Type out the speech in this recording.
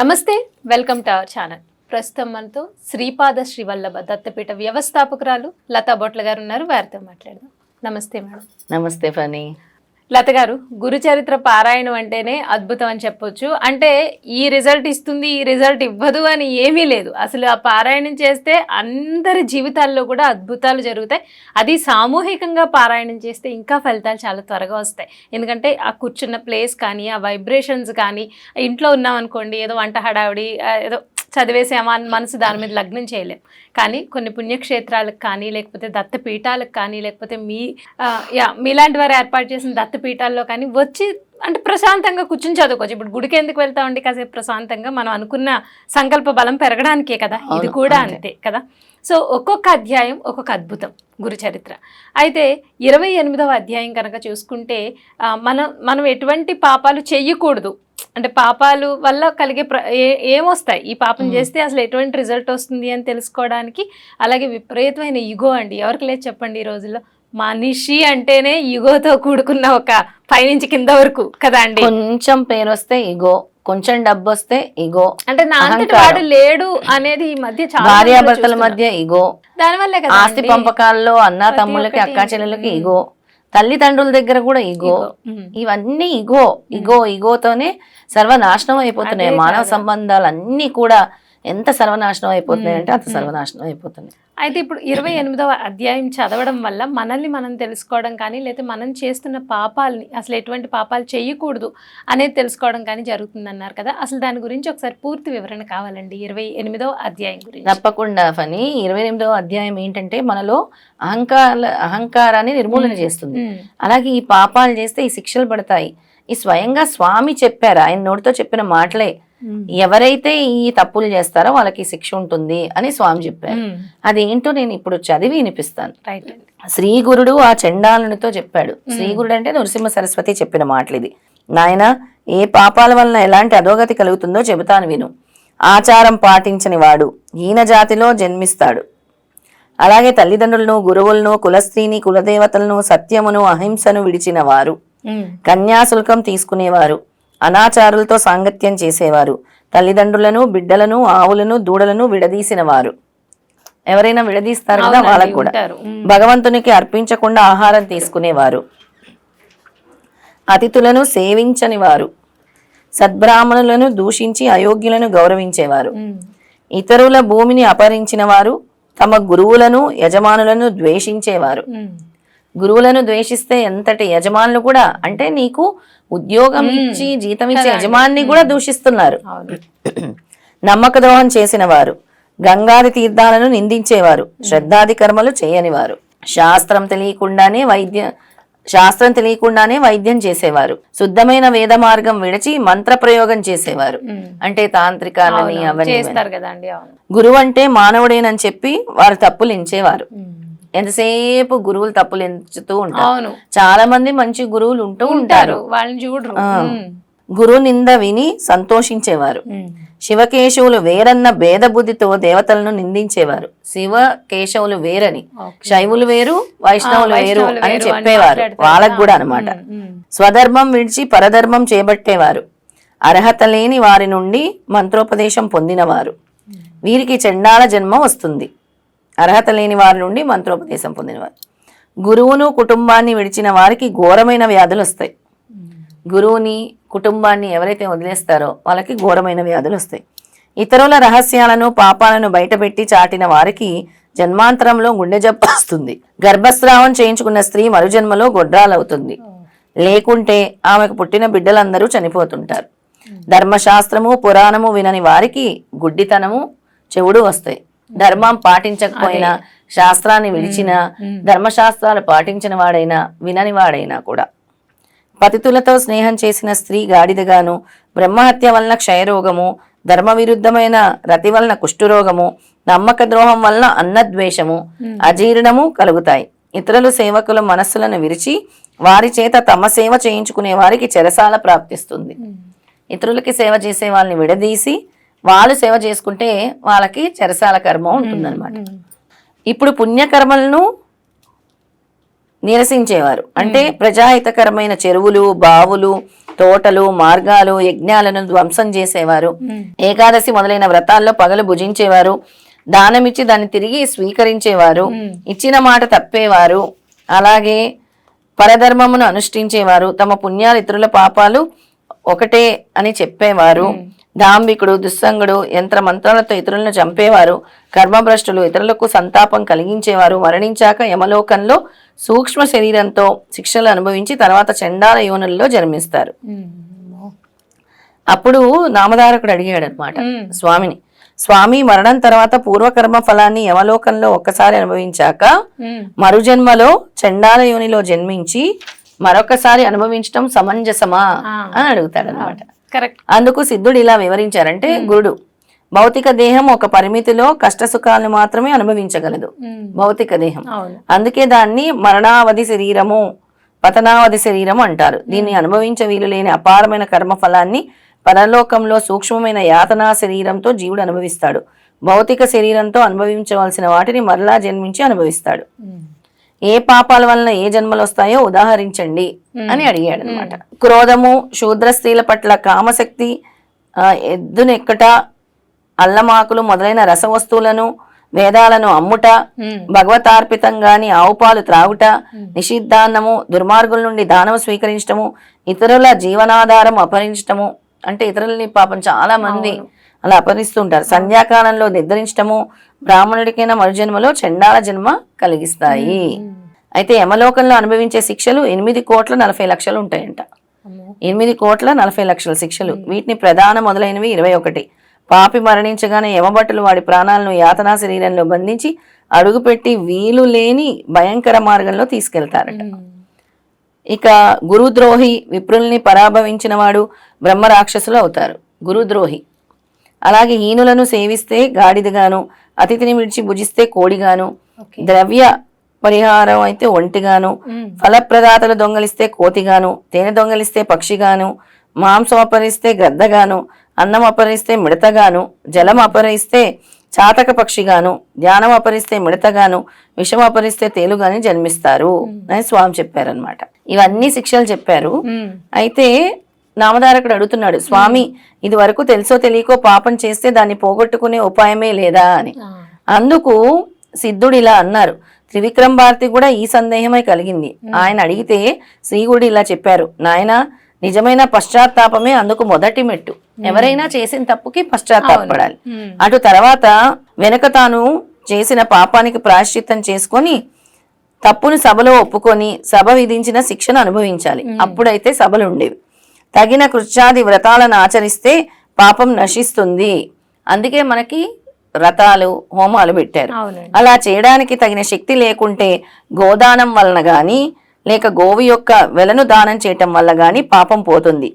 నమస్తే, welcome to our channel. ప్రస్తుతం మనతో శ్రీపాద శ్రీవల్లభ దత్తపీఠ వ్యవస్థాపకురాలు లతా బొట్ల గారు ఉన్నారు. వారితో మాట్లాడదాం. నమస్తే మేడం. నమస్తే ఫనీ. లత గారు, గురు చరిత్ర పారాయణం అంటేనే అద్భుతం అని చెప్పొచ్చు. అంటే ఈ రిజల్ట్ ఇస్తుంది, ఈ రిజల్ట్ ఇవ్వదు అని ఏమీ లేదు. అసలు ఆ పారాయణం చేస్తే అందరి జీవితాల్లో కూడా అద్భుతాలు జరుగుతాయి. అది సామూహికంగా పారాయణం చేస్తే ఇంకా ఫలితాలు చాలా త్వరగా వస్తాయి. ఎందుకంటే ఆ కూర్చున్న ప్లేస్ కానీ, ఆ వైబ్రేషన్స్ కానీ, ఇంట్లో ఉన్నాం అనుకోండి, ఏదో వంట హడావిడి, ఏదో చదివేసామా అని మనసు దాని మీద లగ్నం చేయలేం. కానీ కొన్ని పుణ్యక్షేత్రాలకు కానీ, లేకపోతే దత్తపీఠాలకు కానీ, లేకపోతే మీలాంటి వారు ఏర్పాటు చేసిన దత్తపీఠాల్లో కానీ వచ్చి అంటే ప్రశాంతంగా కూర్చుని చదువుకోవచ్చు. ఇప్పుడు గుడికి ఎందుకు వెళ్తామండి? కాసేపు ప్రశాంతంగా మనం అనుకున్న సంకల్ప బలం పెరగడానికే కదా. ఇది కూడా అంతే కదా. సో ఒక్కొక్క అధ్యాయం ఒక్కొక్క అద్భుతం గురు చరిత్ర. అయితే 28వ అధ్యాయం కనుక చూసుకుంటే మనం ఎటువంటి పాపాలు చెయ్యకూడదు, అంటే పాపాలు వల్ల కలిగే ఏమొస్తాయి, ఈ పాపం చేస్తే అసలు ఎటువంటి రిజల్ట్ వస్తుంది అని తెలుసుకోవడానికి. అలాగే విపరీతమైన ఈగో అండి, ఎవరికి లేదు చెప్పండి ఈ రోజుల్లో. మనిషి అంటేనే ఈగోతో కూడుకున్న ఒక పైనుంచి కింద వరకు కదా అండి. కొంచెం పేరు వస్తే ఈగో, కొంచెం డబ్బు వస్తే ఈగో, అంటే నా అంతటి వాడు లేడు అనేది ఈ మధ్య చాలా భార్యాభర్తల మధ్య ఈగో, దానివల్లే కదా ఆస్తి పంపకాల్లో అన్న తమ్ముళ్ళకి అక్కా చెల్లెలకి ఈగో, తల్లిదండ్రుల దగ్గర కూడా ఈగో. ఇవన్నీ ఈగోతోనే సర్వనాశనం అయిపోతున్నాయి. మానవ సంబంధాలు అన్ని కూడా ఎంత సర్వనాశనం అయిపోతున్నాయి అంటే అంత సర్వనాశనం అయిపోతున్నాయి. అయితే ఇప్పుడు 28వ అధ్యాయం చదవడం వల్ల మనల్ని మనం తెలుసుకోవడం కానీ, లేకపోతే మనం చేస్తున్న పాపాలని, అసలు ఎటువంటి పాపాలు చేయకూడదు అనేది తెలుసుకోవడం కానీ జరుగుతుందన్నారు కదా. అసలు దాని గురించి ఒకసారి పూర్తి వివరణ కావాలండి 28వ అధ్యాయం గురించి. తప్పకుండా ఫనీ. 28వ అధ్యాయం ఏంటంటే మనలో అహంకారాన్ని నిర్మూలన చేస్తుంది. అలాగే ఈ పాపాలు చేస్తే ఈ శిక్షలు పడతాయి. ఈ స్వయంగా స్వామి చెప్పారు, ఆయన నోటితో చెప్పిన మాటలే. ఎవరైతే ఈ తప్పులు చేస్తారో వాళ్ళకి శిక్ష ఉంటుంది అని స్వామి చెప్పారు. అదేంటో నేను ఇప్పుడు చదివి వినిపిస్తాను. శ్రీ గురుడు ఆ చండాలునితో చెప్పాడు. శ్రీ గురుడు అంటే నృసింహ సరస్వతి చెప్పిన మాటలు ఇది. నాయన, ఏ పాపాల వలన ఎలాంటి అధోగతి కలుగుతుందో చెబుతాను విను. ఆచారం పాటించని వాడు హీన జాతిలో జన్మిస్తాడు. అలాగే తల్లిదండ్రులను, గురువులను, కులస్త్రీని, కులదేవతలను, సత్యమును, అహింసను విడిచిన వారు, కన్యాశుల్కం తీసుకునేవారు, అనాచారులతో సాంగత్యం చేసేవారు, తల్లిదండ్రులను, బిడ్డలను, ఆవులను, దూడలను విడదీసిన వారు. ఎవరైనా విడదీస్తారు కదా వాళ్ళకు కూడా. భగవంతునికి అర్పించకుండా ఆహారం తీసుకునేవారు, అతిథులను సేవించని వారు, సద్బ్రాహ్మణులను దూషించి అయోగ్యులను గౌరవించేవారు, ఇతరుల భూమిని అపహరించిన వారు, తమ గురువులను, యజమానులను ద్వేషించేవారు. గురువులను ద్వేషిస్తే ఎంతటి యజమానులు కూడా, అంటే నీకు ఉద్యోగం ఇచ్చి జీతం ఇచ్చే యజమాని కూడా దూషిస్తున్నారు. నమ్మక ద్రోహం చేసిన వారు, గంగాది తీర్థాలను నిందించేవారు, శ్రద్ధాది కర్మలు చేయనివారు, శాస్త్రం తెలియకుండానే వైద్యం చేసేవారు, శుద్ధమైన వేద మార్గం విడిచి మంత్ర ప్రయోగం చేసేవారు. అంటే తాంత్రికాలని అవన్నీ. గురువు అంటే మానవుడేనని చెప్పి వారు తప్పులు ఎంచేవారు. ఎంతసేపు గురువులు తప్పులు ఎంచుతూ ఉంటారు. చాలా మంది మంచి గురువులు ఉంటూ ఉంటారు, వాళ్ళని చూడరు. గురు నింద విని సంతోషించేవారు. శివకేశవులు వేరన్న భేద బుద్ధితో దేవతలను నిందించేవారు. శివ కేశవులు వేరని, శైవులు వేరు, వైష్ణవులు వేరు అని చెప్పేవారు వాళ్ళకు కూడా అన్నమాట. స్వధర్మం విడిచి పరధర్మం చేపట్టేవారు. అర్హత లేని వారి నుండి మంత్రోపదేశం పొందినవారు. వీరికి చండాల జన్మ వస్తుంది. అర్హత లేని వారి నుండి మంత్రోపదేశం పొందినవారు. గురువును, కుటుంబాన్ని విడిచిన వారికి ఘోరమైన వ్యాధులు వస్తాయి. గురువుని, కుటుంబాన్ని ఎవరైతే వదిలేస్తారో వాళ్ళకి ఘోరమైన వ్యాధులు వస్తాయి. ఇతరుల రహస్యాలను, పాపాలను బయటపెట్టి చాటిన వారికి జన్మాంతరంలో గుండె జబ్బు వస్తుంది. గర్భస్రావం చేయించుకున్న స్త్రీ మరుజన్మలో గొడ్రాలవుతుంది. లేకుంటే ఆమెకు పుట్టిన బిడ్డలందరూ చనిపోతుంటారు. ధర్మశాస్త్రము, పురాణము వినని వారికి గుడ్డితనము, చెవుడు వస్తాయి. ధర్మం పాటించకపోయినా, శాస్త్రాన్ని విడిచినా, ధర్మశాస్త్రాలు పాటించిన వాడైనా, వినని వాడైనా కూడా. పతితులతో స్నేహం చేసిన స్త్రీ గాడిదగాను, బ్రహ్మహత్య వలన క్షయరోగము, ధర్మ విరుద్ధమైన రతి వలన కుష్ఠరోగము, నమ్మక ద్రోహం వలన అన్నద్వేషము, అజీర్ణము కలుగుతాయి. ఇతరుల సేవకుల మనస్సులను విరిచి వారి చేత తమ సేవ చేయించుకునే వారికి చెరసాల ప్రాప్తిస్తుంది. ఇతరులకి సేవ చేసే వాళ్ళని విడదీసి వాళ్ళు సేవ చేసుకుంటే వాళ్ళకి చెరసాల కర్మ ఉంటుందన్నమాట. ఇప్పుడు పుణ్యకర్మలను నిరసించేవారు అంటే ప్రజాహితకరమైన చెరువులు, బావులు, తోటలు మార్గాలు యజ్ఞాలను ధ్వంసం చేసేవారు. ఏకాదశి మొదలైన వ్రతాల్లో పగలు భుజించేవారు. దానమిచ్చి దాన్ని తిరిగి స్వీకరించేవారు. ఇచ్చిన మాట తప్పేవారు. అలాగే పరధర్మమును అనుష్ఠించేవారు. తమ పుణ్యాలు ఇతరుల పాపాలు ఒకటే అని చెప్పేవారు. దాంభికుడు, దుస్సంగుడు, యంత్ర మంత్రాలతో ఇతరులను చంపేవారు. కర్మభ్రష్టులు, ఇతరులకు సంతాపం కలిగించేవారు. మరణించాక యమలోకంలో సూక్ష్మ శరీరంతో శిక్షలు అనుభవించి తర్వాత చండాల యోనుల్లో జన్మిస్తారు. అప్పుడు నామధారకుడు అడిగాడు అనమాట స్వామిని, స్వామి మరణం తర్వాత పూర్వకర్మ ఫలాన్ని యమలోకంలో ఒక్కసారి అనుభవించాక మరుజన్మలో చండాల యోనిలో జన్మించి మరొకసారి అనుభవించడం సమంజసమా అని అడుగుతాడు అనమాట. అందుకు సిద్ధుడు ఇలా వివరించారంటే, గురుడు భౌతిక దేహం ఒక పరిమితిలో కష్ట సుఖాలను మాత్రమే అనుభవించగలదు. భౌతిక దేహం, అందుకే దాన్ని మరణావధి శరీరము, పతనావధి శరీరము అంటారు. దీన్ని అనుభవించ వీలు లేని అపారమైన కర్మ ఫలాన్ని పరలోకంలో సూక్ష్మమైన యాతనా శరీరంతో జీవుడు అనుభవిస్తాడు. భౌతిక శరీరంతో అనుభవించవలసిన వాటిని మరలా జన్మించి అనుభవిస్తాడు. ఏ పాపాల వలన ఏ జన్మలు వస్తాయో ఉదాహరించండి అని అడిగాడు అనమాట. క్రోధము, శూద్ర స్త్రీల పట్ల కామశక్తి, ఎద్దునెక్కట, అల్లమాకులు మొదలైన రసవస్తువులను వేదాలను అమ్ముట, భగవతార్పితంగాని ఆవుపాలు త్రాగుట, నిషిద్ధాన్నము, దుర్మార్గుల నుండి దానము స్వీకరించటము, ఇతరుల జీవనాధారం అపహరించటము, అంటే ఇతరులని పాపం చాలా మంది అలా అపహరిస్తుంటారు. సంధ్యాకాలంలో నిద్రించటము బ్రాహ్మణుడికైనా మరుజన్మలో చండాల జన్మ కలిగిస్తాయి. అయితే యమలోకంలో అనుభవించే శిక్షలు 8,40,00,000 ఉంటాయంట. 8,40,00,000 శిక్షలు. వీటిని ప్రధాన మొదలైనవి 21. పాపి మరణించగానే యమభటులు వాడి ప్రాణాలను యాతనా శరీరంలో బంధించి అడుగుపెట్టి వీలు లేని భయంకర మార్గంలో తీసుకెళ్తారట. ఇక గురుద్రోహి, విప్రుల్ని పరాభవించిన వాడు బ్రహ్మ రాక్షసులు అవుతారు. గురుద్రోహి. అలాగే హీనులను సేవిస్తే గాడిదగాను, అతిథిని విడిచి భుజిస్తే కోడిగాను, ద్రవ్య పరిహారం అయితే ఒంటిగాను, ఫలప్రదాతలు దొంగలిస్తే కోతిగాను, తేనె దొంగలిస్తే పక్షిగాను, మాంసం అపహరిస్తే గద్దగాను, అన్నం అపహరిస్తే మిడతగాను, జలం అపహరిస్తే చాతక పక్షిగాను, ధ్యానం అపహరిస్తే మిడతగాను, విషం అపహరిస్తే తేలుగాని జన్మిస్తారు అని స్వామి చెప్పారనమాట. ఇవన్నీ శిక్షలు చెప్పారు. అయితే నామధారకుడు అడుగుతున్నాడు, స్వామి ఇది వరకు తెలుసో తెలియకో పాపం చేస్తే దాన్ని పోగొట్టుకునే ఉపాయమే లేదా అని. అందుకు సిద్ధుడు ఇలా అన్నారు. త్రివిక్రమ భారతి కూడా ఈ సందేహమే కలిగింది. ఆయన అడిగితే శ్రీగుడు ఇలా చెప్పారు, నాయన నిజమైన పశ్చాత్తాపమే అందుకు మొదటి మెట్టు. ఎవరైనా చేసిన తప్పుకి పశ్చాత్తాపడాలి. అటు తర్వాత వెనక తాను చేసిన పాపానికి ప్రాయశ్చిత్తం చేసుకొని తప్పును సభలో ఒప్పుకొని సభ విధించిన శిక్షను అనుభవించాలి. అప్పుడైతే సభలు ఉండేవి. తగిన కృత్యాది వ్రతాలను ఆచరిస్తే పాపం నశిస్తుంది. అందుకే మనకి వ్రతాలు, హోమాలు పెట్టారు. అలా చేయడానికి తగిన శక్తి లేకుంటే గోదానం వలన గాని లేక గోవు యొక్క వెలను దానం చేయటం వల్ల గాని పాపం పోతుంది.